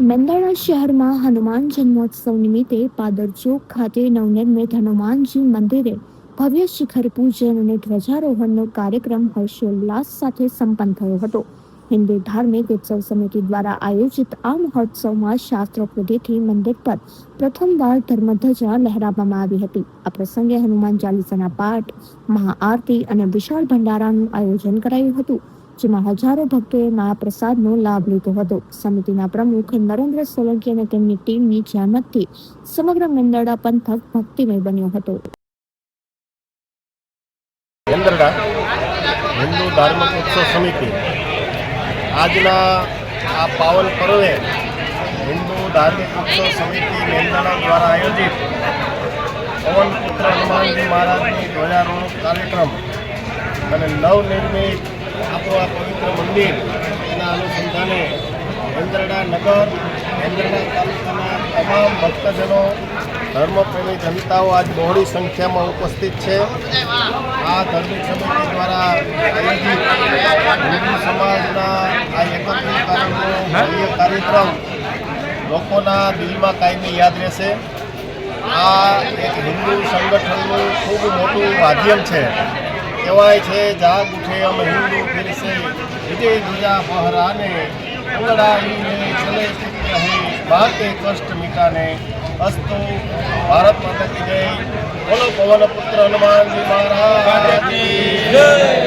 મેંદરડા શહેરમાં હનુમાન જન્મોત્સવ નિમિત્તે પાદર ચોક ખાતે નવનિર્મિત હનુમાનજી મંદિરે ભવ્ય શિખર પૂજન અને ધ્વજારોહણનો કાર્યક્રમ હર્ષોલ્લાસ સાથે સંપન્ન થયો હતો. હિન્દુ ધાર્મિક ઉત્સવ સમિતિ દ્વારા આયોજિત આ મહોત્સવમાં શાસ્ત્રોક્ત વિધિથી મંદિર પર પ્રથમવાર ધર્મધ્વજા લહેરાવવામાં આવી હતી. આ પ્રસંગે હનુમાન ચાલીસાના પાઠ, મહાઆરતી અને વિશાળ ભંડારાનું આયોજન કરાયું હતું, જેમાં હજારો ભક્તોએ મહાપ્રસાદનો લાભ લીધો હતો. સમિતિના પ્રમુખ નરેન્દ્ર સોલંકી અને તેમની ટીમની જહેમતથી સમગ્ર મેંદરડા પંથક ભક્તિમય બન્યો હતો. મેંદરડા હિન્દુ ધાર્મિક ઉત્સવ સમિતિ આજના આ પાવન પર્વે હિન્દુ ધાર્મિક ઉત્સવ સમિતિ મેંદરડા દ્વારા આયોજિત પવનપુત્ર હનુમાનજી મહારાજની ધ્વજારોહણ કાર્યક્રમ અને નવનિર્મિત આપણું આ પવિત્ર મંદિર એના અનુસંધાને મેંદરડા નગર, મેંદરડા તાલુકાના તમામ ભક્તજનો, ધર્મપ્રેમી જનતાઓ આજ બહોળી સંખ્યામાં ઉપસ્થિત છે. આ ધાર્મિક સમિતિ દ્વારા આયોજિત હિન્દુ સમાજના આ એકત્રીકરણનો ભવ્ય કાર્યક્રમ લોકોના દિલમાં કાયમી યાદ રહેશે. આ એક હિન્દુ સંગઠનનું ખૂબ મોટું માધ્યમ છે. કહેવાય છે, જાગ ઉઠે हम हिंदू फिर से, विजय ध्वजा फहराने, अंगड़ाई में चले रहे, बाके कष्ट मिटाने. अस्तु भारत माता की जय. बोलो पवन पुत्र हनुमान जी महाराज की जय.